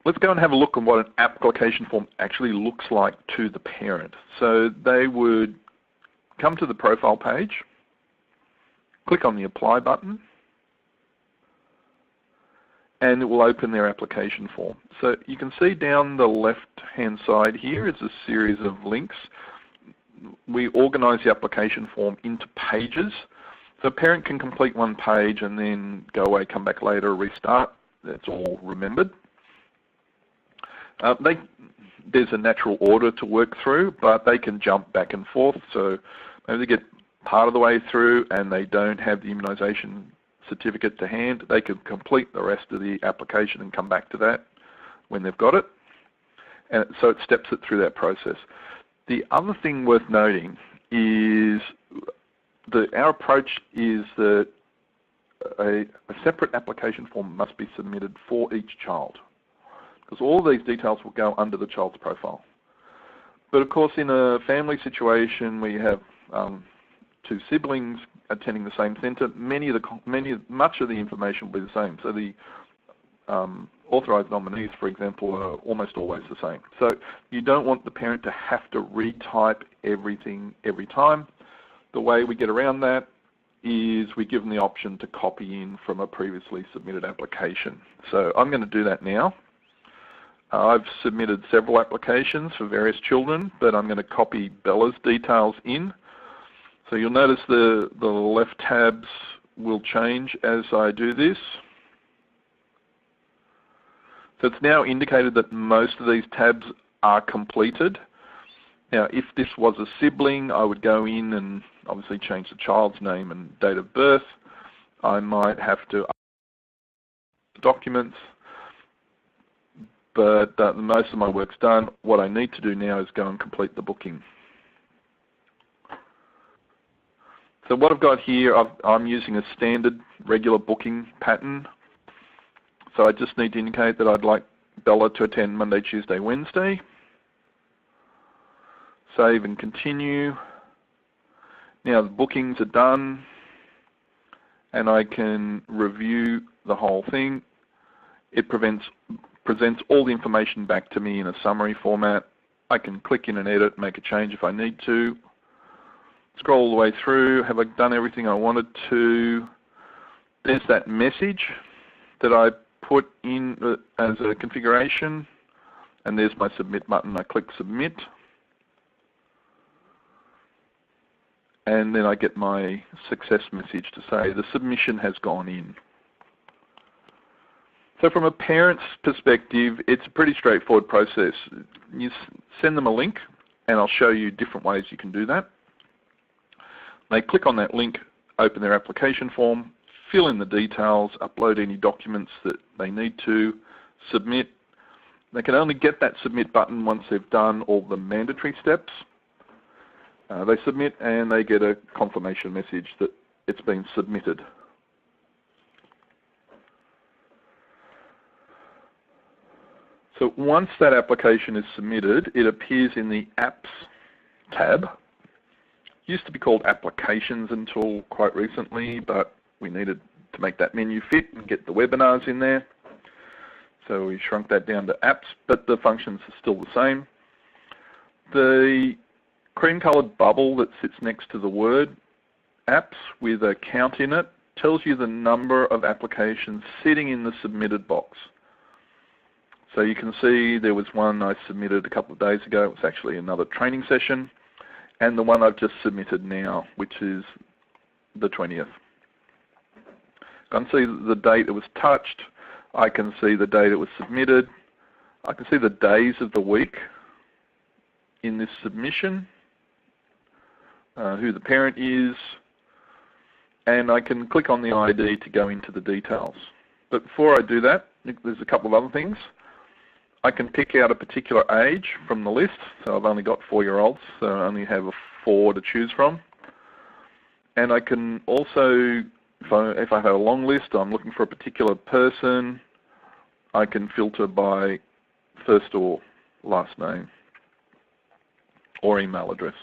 let's go and have a look at what an application form actually looks like to the parent. So they would come to the profile page, click on the apply button, and it will open their application form. So you can see down the left-hand side here is a series of links. We organize the application form into pages. So a parent can complete one page and then go away, come back later, restart. That's all remembered. There's a natural order to work through, but they can jump back and forth. So maybe they get part of the way through and they don't have the immunisation certificate to hand. They can complete the rest of the application and come back to that when they've got it. And so it steps it through that process. The other thing worth noting is our approach is that a separate application form must be submitted for each child, because all of these details will go under the child's profile. But of course, in a family situation where you have two siblings attending the same centre, much of the information will be the same. So the authorised nominees, for example, are almost always the same. So you don't want the parent to have to retype everything every time. The way we get around that is we give them the option to copy in from a previously submitted application. So I'm going to do that now. I've submitted several applications for various children, but I'm going to copy Bella's details in. So you'll notice the left tabs will change as I do this. So it's now indicated that most of these tabs are completed. Now, if this was a sibling, I would go in and obviously change the child's name and date of birth. I might have to upload documents, but most of my work's done. What I need to do now is go and complete the booking. So what I've got here, I'm using a standard regular booking pattern. So I just need to indicate that I'd like Bella to attend Monday, Tuesday, Wednesday. Save and continue. Now the bookings are done and I can review the whole thing. It presents all the information back to me in a summary format. I can click in and edit, make a change if I need to. Scroll all the way through. Have I done everything I wanted to? There's that message that I put in as a configuration, and there's my submit button. I click submit, and then I get my success message to say the submission has gone in. So from a parent's perspective, it's a pretty straightforward process. You send them a link, and I'll show you different ways you can do that. They click on that link, open their application form, fill in the details, upload any documents that they need to, submit. They can only get that submit button once they've done all the mandatory steps. They submit and they get a confirmation message that it's been submitted. So once that application is submitted, it appears in the Apps tab. It used to be called Applications until quite recently, but we needed to make that menu fit and get the webinars in there. So we shrunk that down to Apps, but the functions are still the same. The cream-coloured bubble that sits next to the word Apps with a count in it tells you the number of applications sitting in the submitted box. So you can see there was one I submitted a couple of days ago. It was actually another training session. And the one I've just submitted now, which is the 20th. I can see the date it was touched. I can see the date it was submitted. I can see the days of the week in this submission, who the parent is, and I can click on the ID to go into the details. But before I do that, there's a couple of other things. I can pick out a particular age from the list. So I've only got 4-year-olds, so I only have 4 to choose from. And I can also, if I have a long list, I'm looking for a particular person, I can filter by first or last name or email address.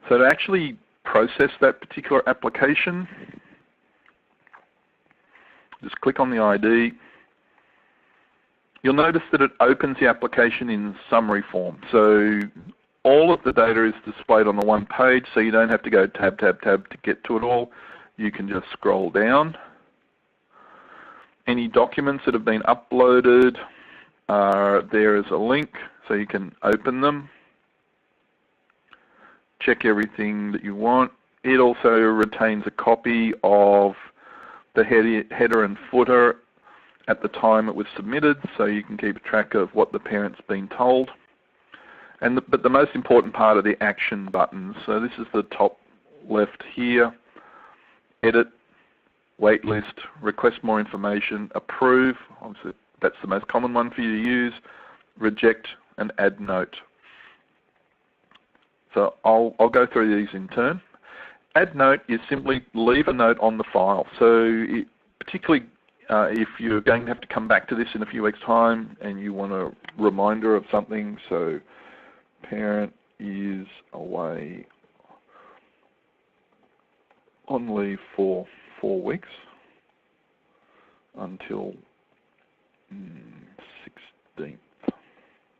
So to actually process that particular application, just click on the ID. You'll notice that it opens the application in summary form. So all of the data is displayed on the one page, so you don't have to go tab, tab, tab to get to it all. You can just scroll down. Any documents that have been uploaded are there as a link, so you can open them. Check everything that you want. It also retains a copy of the header and footer at the time it was submitted, so you can keep track of what the parent's been told. But the most important part are the action buttons. So this is the top left here. Edit, waitlist, request more information, approve. Obviously, that's the most common one for you to use. Reject and add note. So I'll go through these in turn. Add note is simply leave a note on the file. So particularly if you're going to have to come back to this in a few weeks' time and you want a reminder of something, so parent is away on leave for 4 weeks until 16th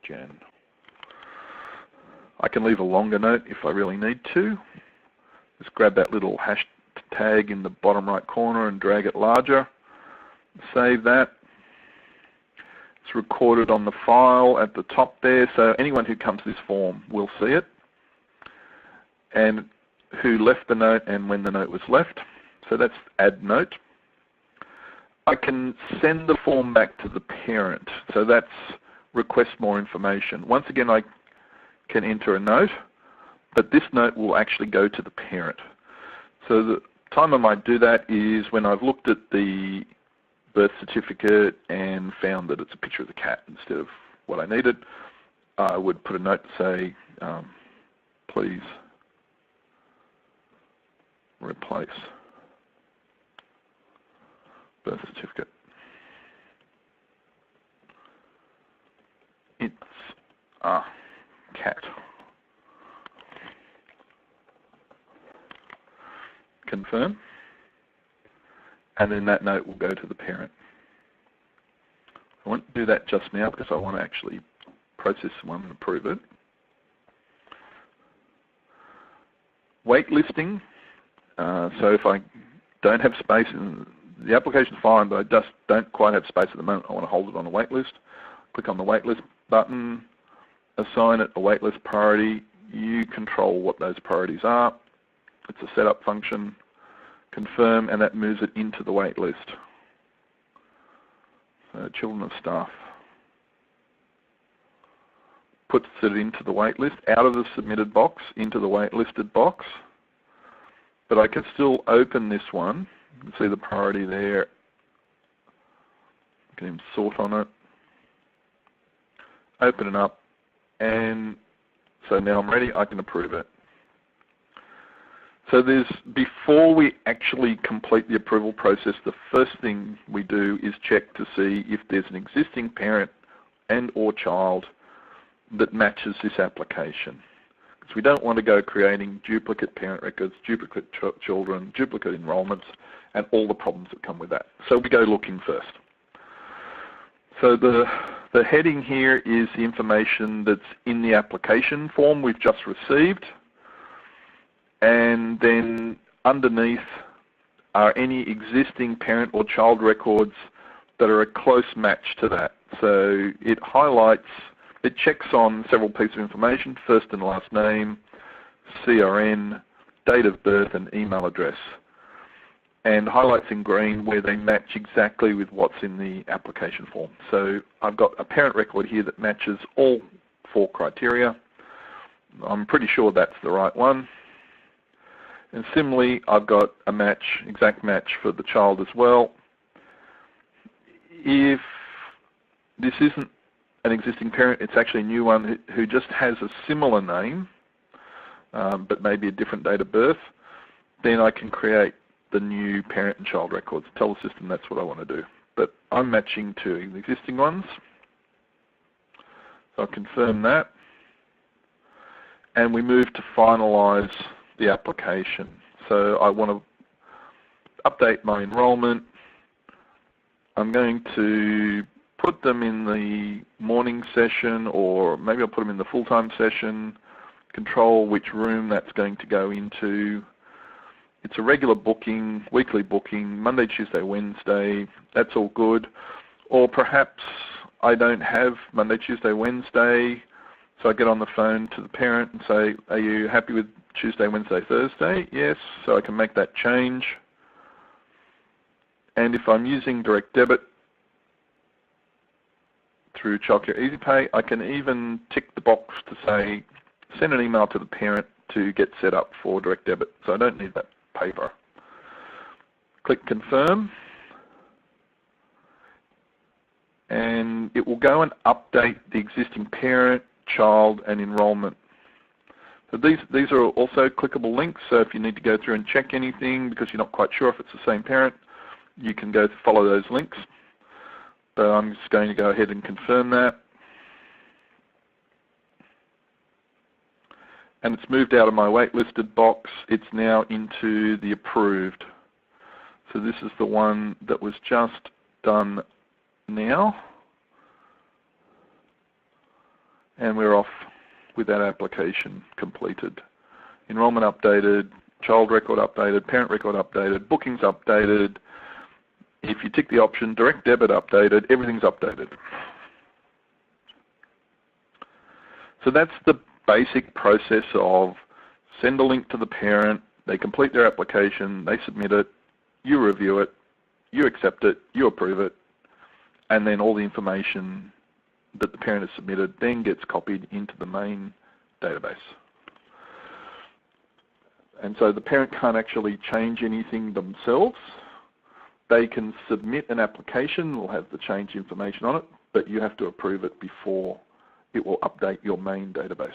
Jan. I can leave a longer note if I really need to. Just grab that little hashtag in the bottom right corner and drag it larger. Save that. It's recorded on the file at the top there, so anyone who comes to this form will see it, and who left the note and when the note was left. So that's add note. I can send the form back to the parent, so that's request more information. Once again, I can enter a note, but this note will actually go to the parent. So the time I might do that is when I've looked at the birth certificate and found that it's a picture of the cat instead of what I needed. I would put a note to say, please replace birth certificate. It's a cat. Confirm. And then that note will go to the parent. I won't do that just now because I want to actually process one and approve it. Waitlisting. So if I don't have space in the application's fine, but I just don't quite have space at the moment, I want to hold it on a waitlist. Click on the waitlist button, assign it a waitlist priority. You control what those priorities are. It's a setup function. Confirm, and that moves it into the waitlist. So children of staff puts it into the waitlist, out of the submitted box into the waitlisted box. But I can still open this one. You can see the priority there. I can even sort on it. Open it up, and so now I'm ready. I can approve it. So before we actually complete the approval process, the first thing we do is check to see if there's an existing parent and or child that matches this application. Because we don't want to go creating duplicate parent records, duplicate children, duplicate enrollments, and all the problems that come with that. So we go looking first. So the heading here is the information that's in the application form we've just received. And then underneath are any existing parent or child records that are a close match to that. So it checks on several pieces of information, first and last name, CRN, date of birth, and email address. And highlights in green where they match exactly with what's in the application form. So I've got a parent record here that matches all 4 criteria. I'm pretty sure that's the right one. And similarly, I've got a match, exact match for the child as well. If this isn't an existing parent, it's actually a new one who just has a similar name, but maybe a different date of birth, then I can create the new parent and child records. Tell the system that's what I want to do. But I'm matching to the existing ones. So I'll confirm that. And we move to finalize the application. So I want to update my enrollment. I'm going to put them in the morning session, or maybe I'll put them in the full-time session, control which room that's going to go into. It's a regular booking, weekly booking, Monday, Tuesday, Wednesday, that's all good. Or perhaps I don't have Monday, Tuesday, Wednesday, so I get on the phone to the parent and say, are you happy with Tuesday, Wednesday, Thursday? Yes, so I can make that change. And if I'm using direct debit through Childcare EasyPay, I can even tick the box to say, send an email to the parent to get set up for direct debit. So I don't need that paper. Click confirm, and it will go and update the existing parent, child, and enrollment. So these are also clickable links, so if you need to go through and check anything because you're not quite sure if it's the same parent, you can go follow those links. But I'm just going to go ahead and confirm that. And it's moved out of my waitlisted box. It's now into the approved. So this is the one that was just done now. And we're off with that application completed. Enrollment updated, child record updated, parent record updated, bookings updated. If you tick the option, direct debit updated, everything's updated. So that's the basic process of send a link to the parent, they complete their application, they submit it, you review it, you accept it, you approve it, and then all the information that the parent has submitted then gets copied into the main database. And so the parent can't actually change anything themselves. They can submit an application, will have the change information on it, but you have to approve it before it will update your main database.